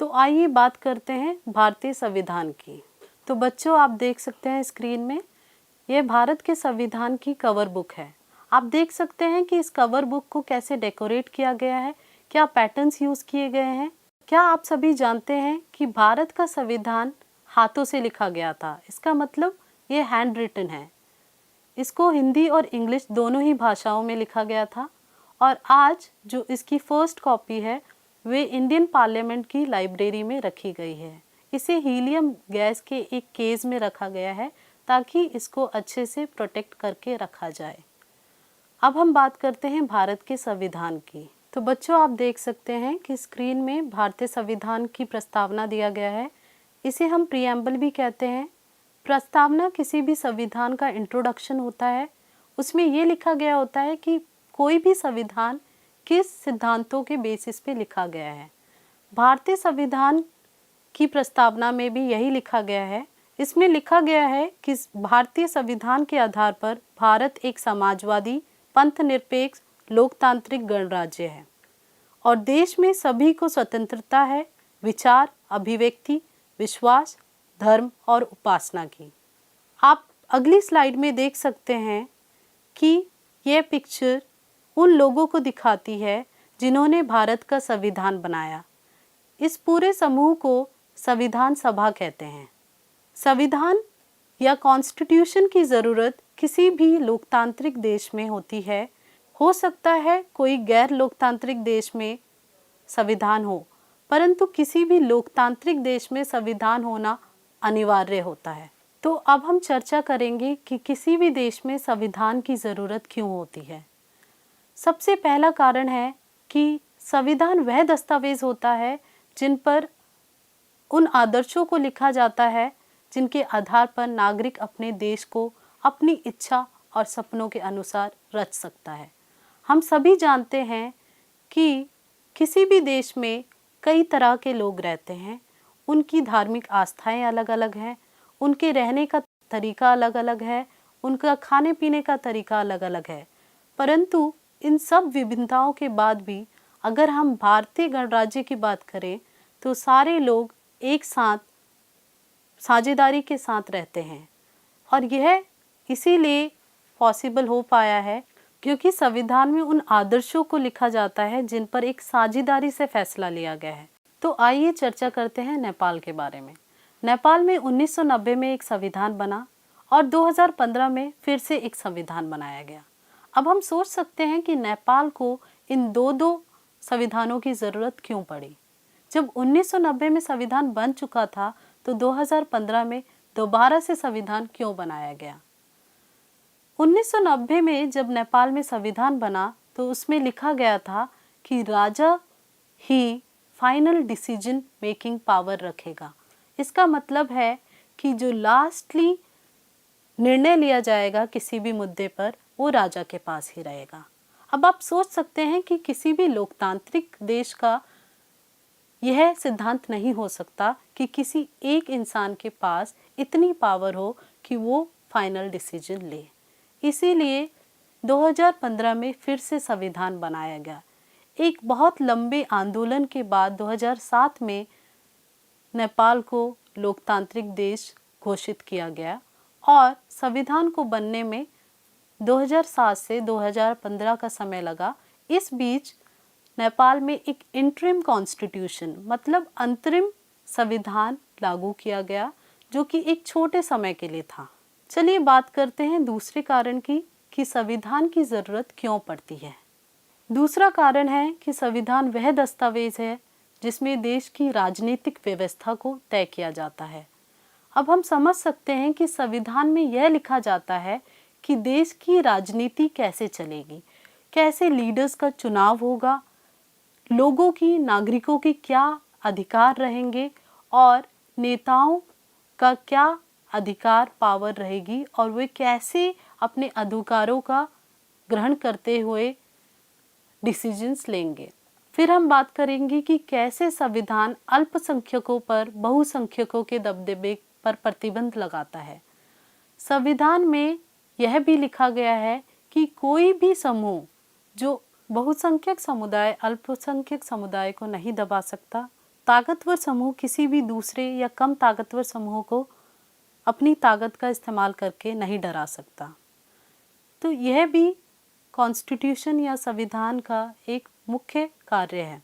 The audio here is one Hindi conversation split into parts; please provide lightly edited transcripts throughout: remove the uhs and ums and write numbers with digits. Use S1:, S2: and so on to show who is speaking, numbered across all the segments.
S1: तो आइए बात करते हैं भारतीय संविधान की। तो बच्चों, आप देख सकते हैं स्क्रीन में, यह भारत के संविधान की कवर बुक है। आप देख सकते हैं कि इस कवर बुक को कैसे डेकोरेट किया गया है, क्या पैटर्न्स यूज़ किए गए हैं। क्या आप सभी जानते हैं कि भारत का संविधान हाथों से लिखा गया था? इसका मतलब ये हैंड रिटन है। इसको हिंदी और इंग्लिश दोनों ही भाषाओं में लिखा गया था और आज जो इसकी फर्स्ट कॉपी है वे इंडियन पार्लियामेंट की लाइब्रेरी में रखी गई है। इसे हीलियम गैस के एक केस में रखा गया है ताकि इसको अच्छे से प्रोटेक्ट करके रखा जाए। अब हम बात करते हैं भारत के संविधान की। तो बच्चों, आप देख सकते हैं कि स्क्रीन में भारतीय संविधान की प्रस्तावना दिया गया है। इसे हम प्रीएम्बल भी कहते हैं। प्रस्तावना किसी भी संविधान का इंट्रोडक्शन होता है। उसमें ये लिखा गया होता है कि कोई भी संविधान किस सिद्धांतों के बेसिस पे लिखा गया है। भारतीय संविधान की प्रस्तावना में भी यही लिखा गया है। इसमें लिखा गया है कि भारतीय संविधान के आधार पर भारत एक समाजवादी, पंथनिरपेक्ष, लोकतांत्रिक गणराज्य है और देश में सभी को स्वतंत्रता है विचार, अभिव्यक्ति, विश्वास, धर्म और उपासना की। आप अगली स्लाइड में देख सकते हैं कि यह पिक्चर उन लोगों को दिखाती है जिन्होंने भारत का संविधान बनाया। इस पूरे समूह को संविधान सभा कहते हैं। संविधान या कॉन्स्टिट्यूशन की ज़रूरत किसी भी लोकतांत्रिक देश में होती है। हो सकता है कोई गैर लोकतांत्रिक देश में संविधान हो, परंतु किसी भी लोकतांत्रिक देश में संविधान होना अनिवार्य होता है। तो अब हम चर्चा करेंगे कि किसी भी देश में संविधान की ज़रूरत क्यों होती है। सबसे पहला कारण है कि संविधान वह दस्तावेज होता है जिन पर उन आदर्शों को लिखा जाता है जिनके आधार पर नागरिक अपने देश को अपनी इच्छा और सपनों के अनुसार रच सकता है। हम सभी जानते हैं कि किसी भी देश में कई तरह के लोग रहते हैं। उनकी धार्मिक आस्थाएं अलग अलग हैं, उनके रहने का तरीका अलग अलग है, उनका खाने पीने का तरीका अलग अलग है। परंतु इन सब विभिन्नताओं के बाद भी अगर हम भारतीय गणराज्य की बात करें तो सारे लोग एक साथ साझेदारी के साथ रहते हैं और यह इसीलिए पॉसिबल हो पाया है क्योंकि संविधान में उन आदर्शों को लिखा जाता है जिन पर एक साझेदारी से फैसला लिया गया है। तो आइए चर्चा करते हैं नेपाल के बारे में। नेपाल में 1990 में एक संविधान बना और 2015 में फिर से एक संविधान बनाया गया। अब हम सोच सकते हैं कि नेपाल को इन दो संविधानों की ज़रूरत क्यों पड़ी। जब 1990 में संविधान बन चुका था तो 2015 में दोबारा से संविधान क्यों बनाया गया। 1990 में जब नेपाल में संविधान बना तो उसमें लिखा गया था कि राजा ही फाइनल डिसीजन मेकिंग पावर रखेगा। इसका मतलब है कि जो लास्टली निर्णय लिया जाएगा किसी भी मुद्दे पर वो राजा के पास ही रहेगा। अब आप सोच सकते हैं कि किसी भी लोकतांत्रिक देश का यह सिद्धांत नहीं हो सकता कि किसी एक इंसान के पास इतनी पावर हो कि वो फाइनल डिसीजन ले। इसीलिए 2015 में फिर से संविधान बनाया गया। एक बहुत लंबे आंदोलन के बाद 2007 में नेपाल को लोकतांत्रिक देश घोषित किया गया और संविधान को बनने में 2007 से 2015 का समय लगा। इस बीच नेपाल में एक इंटरिम कॉन्स्टिट्यूशन मतलब अंतरिम संविधान लागू किया गया जो कि एक छोटे समय के लिए था। चलिए बात करते हैं दूसरे कारण की कि संविधान की ज़रूरत क्यों पड़ती है। दूसरा कारण है कि संविधान वह दस्तावेज है जिसमें देश की राजनीतिक व्यवस्था को तय किया जाता है। अब हम समझ सकते हैं कि संविधान में यह लिखा जाता है कि देश की राजनीति कैसे चलेगी, कैसे लीडर्स का चुनाव होगा, लोगों की, नागरिकों की क्या अधिकार रहेंगे और नेताओं का क्या अधिकार पावर रहेगी और वे कैसे अपने अधिकारों का ग्रहण करते हुए डिसीजंस लेंगे। फिर हम बात करेंगे कि कैसे संविधान अल्पसंख्यकों पर बहुसंख्यकों के दबदबे पर प्रतिबंध लगाता है। संविधान में यह भी लिखा गया है कि कोई भी समूह जो बहुसंख्यक समुदाय अल्पसंख्यक समुदाय को नहीं दबा सकता ताकतवर समूह किसी भी दूसरे या कम ताकतवर समूह को अपनी ताकत का इस्तेमाल करके नहीं डरा सकता। तो यह भी कॉन्स्टिट्यूशन या संविधान का एक मुख्य कार्य है।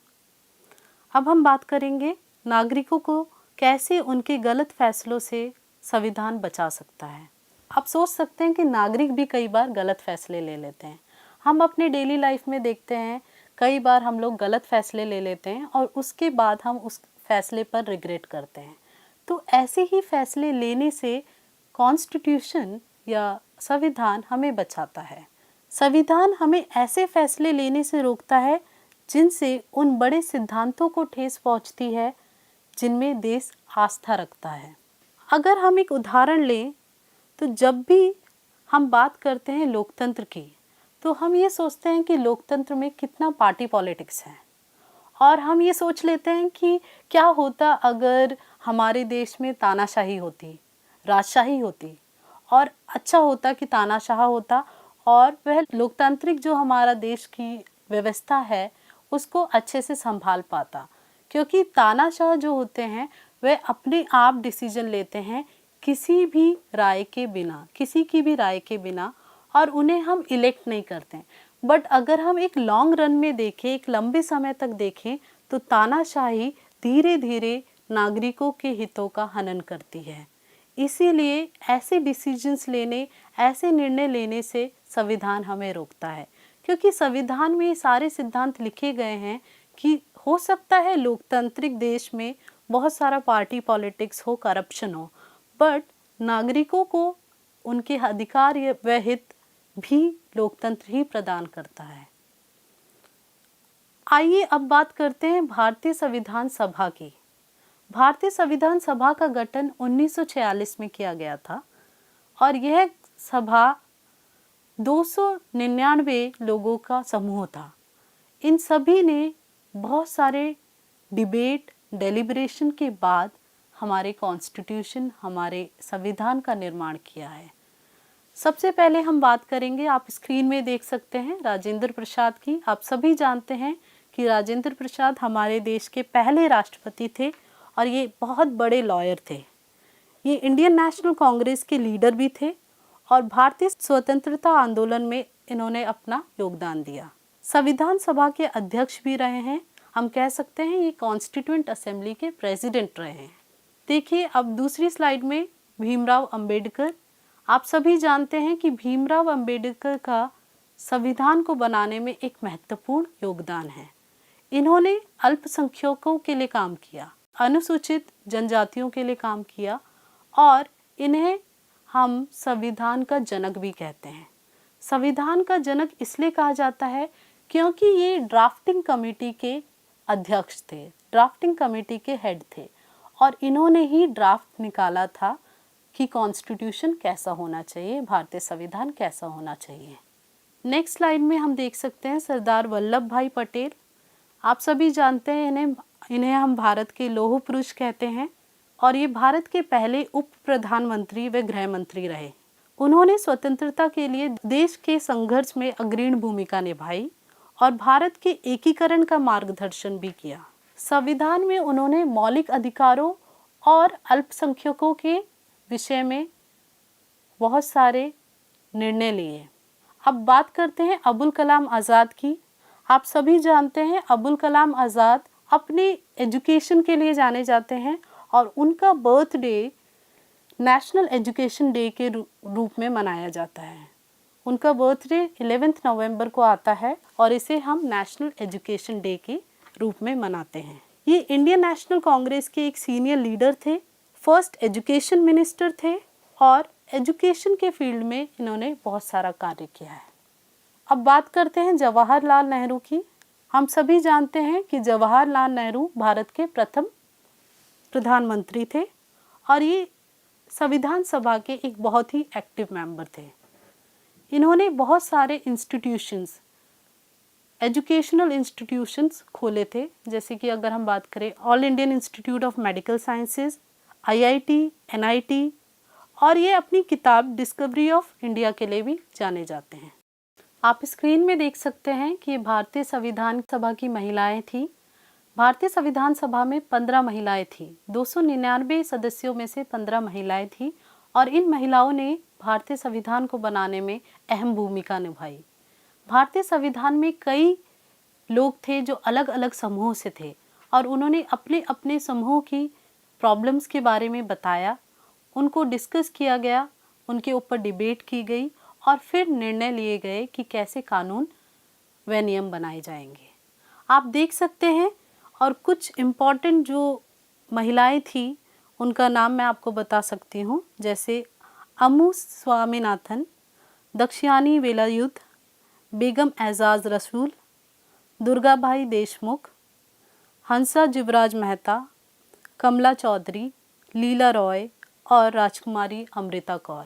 S1: अब हम बात करेंगे नागरिकों को कैसे उनके गलत फैसलों से संविधान बचा सकता है। आप सोच सकते हैं कि नागरिक भी कई बार गलत फैसले ले लेते हैं। हम अपने डेली लाइफ में देखते हैं कई बार हम लोग गलत फैसले ले लेते हैं और उसके बाद हम उस फैसले पर रिग्रेट करते हैं। तो ऐसे ही फैसले लेने से कॉन्स्टिट्यूशन या संविधान हमें बचाता है। संविधान हमें ऐसे फैसले लेने से रोकता है जिनसे उन बड़े सिद्धांतों को ठेस पहुंचती है जिनमें देश आस्था रखता है। अगर हम एक उदाहरण लें तो जब भी हम बात करते हैं लोकतंत्र की तो हम ये सोचते हैं कि लोकतंत्र में कितना पार्टी पॉलिटिक्स है और हम ये सोच लेते हैं कि क्या होता अगर हमारे देश में तानाशाही होती, राजशाही होती, और अच्छा होता कि तानाशाह होता और वह लोकतांत्रिक जो हमारा देश की व्यवस्था है उसको अच्छे से संभाल पाता। क्योंकि तानाशाह जो होते हैं वह अपने आप डिसीजन लेते हैं किसी भी राय के बिना, किसी की भी राय के बिना, और उन्हें हम इलेक्ट नहीं करते। बट अगर हम एक लॉन्ग रन में देखें, एक लंबे समय तक देखें, तो तानाशाही धीरे धीरे नागरिकों के हितों का हनन करती है। इसीलिए ऐसे डिसीजंस लेने, ऐसे निर्णय लेने से संविधान हमें रोकता है। क्योंकि संविधान में ये सारे सिद्धांत लिखे गए हैं कि हो सकता है लोकतांत्रिक देश में बहुत सारा पार्टी पॉलिटिक्स हो, करप्शन हो, बट नागरिकों को उनके अधिकार व हित भी लोकतंत्र ही प्रदान करता है। आइए अब बात करते हैं भारतीय संविधान सभा की। भारतीय संविधान सभा का गठन 1946 में किया गया था और यह सभा 299 लोगों का समूह था। इन सभी ने बहुत सारे डिबेट, डेलिब्रेशन के बाद हमारे कॉन्स्टिट्यूशन, हमारे संविधान का निर्माण किया है। सबसे पहले हम बात करेंगे, आप स्क्रीन में देख सकते हैं, राजेंद्र प्रसाद की। आप सभी जानते हैं कि राजेंद्र प्रसाद हमारे देश के पहले राष्ट्रपति थे और ये बहुत बड़े लॉयर थे। ये इंडियन नेशनल कांग्रेस के लीडर भी थे और भारतीय स्वतंत्रता आंदोलन में इन्होंने अपना योगदान दिया। संविधान सभा के अध्यक्ष भी रहे हैं। हम कह सकते हैं ये कॉन्स्टिट्यूएंट असेंबली के प्रेसिडेंट रहे हैं। देखिए अब दूसरी स्लाइड में भीमराव अंबेडकर। आप सभी जानते हैं कि भीमराव अंबेडकर का संविधान को बनाने में एक महत्वपूर्ण योगदान है। इन्होंने अल्पसंख्यकों के लिए काम किया, अनुसूचित जनजातियों के लिए काम किया और इन्हें हम संविधान का जनक भी कहते हैं। संविधान का जनक इसलिए कहा जाता है क्योंकि ये ड्राफ्टिंग कमेटी के अध्यक्ष थे, ड्राफ्टिंग कमेटी के हेड थे और इन्होंने ही ड्राफ्ट निकाला था कि कॉन्स्टिट्यूशन कैसा होना चाहिए, भारतीय संविधान कैसा होना चाहिए। नेक्स्ट स्लाइड में हम देख सकते हैं सरदार वल्लभ भाई पटेल। आप सभी जानते हैं इन्हें हम भारत के लौह पुरुष कहते हैं और ये भारत के पहले उप प्रधानमंत्री व गृह मंत्री रहे। उन्होंने स्वतंत्रता के लिए देश के संघर्ष में अग्रणी भूमिका निभाई और भारत के एकीकरण का मार्गदर्शन भी किया। संविधान में उन्होंने मौलिक अधिकारों और अल्पसंख्यकों के विषय में बहुत सारे निर्णय लिए। अब बात करते हैं अबुल कलाम आज़ाद की। आप सभी जानते हैं अबुल कलाम आज़ाद अपने एजुकेशन के लिए जाने जाते हैं और उनका बर्थडे नेशनल एजुकेशन डे के रूप में मनाया जाता है। उनका बर्थडे 11 नवंबर को आता है और इसे हम नेशनल एजुकेशन डे के रूप में मनाते हैं। ये इंडियन नेशनल कांग्रेस के एक सीनियर लीडर थे, फर्स्ट एजुकेशन मिनिस्टर थे और एजुकेशन के फील्ड में इन्होंने बहुत सारा कार्य किया है। अब बात करते हैं जवाहरलाल नेहरू की। हम सभी जानते हैं कि जवाहरलाल नेहरू भारत के प्रथम प्रधानमंत्री थे और ये संविधान सभा के एक बहुत ही एक्टिव मेंबर थे। इन्होंने बहुत सारे इंस्टीट्यूशंस, एजुकेशनल इंस्टीट्यूशंस खोले थे, जैसे कि अगर हम बात करें all Indian institute of medical sciences, IIT, NIT, और ये अपनी किताब डिस्कवरी ऑफ इंडिया के लिए भी जाने जाते हैं। आप स्क्रीन में देख सकते हैं कि भारतीय संविधान सभा की महिलाएं थी। भारतीय संविधान सभा में 15 महिलाएं थीं। 299 सदस्यों में से 15 महिलाएं थीं और इन महिलाओं ने भारतीय संविधान को बनाने में अहम भूमिका निभाई। भारतीय संविधान में कई लोग थे जो अलग अलग समूहों से थे और उन्होंने अपने अपने समूह की प्रॉब्लम्स के बारे में बताया, उनको डिस्कस किया गया, उनके ऊपर डिबेट की गई और फिर निर्णय लिए गए कि कैसे कानून व नियम बनाए जाएंगे। आप देख सकते हैं। और कुछ इम्पॉर्टेंट जो महिलाएं थी उनका नाम मैं आपको बता सकती हूँ, जैसे अम्मू स्वामीनाथन, दक्षयानी वेलायुध, बेगम एजाज रसूल, दुर्गाबाई देशमुख, हंसा जुबराज मेहता, कमला चौधरी, लीला रॉय और राजकुमारी अमृता कौर।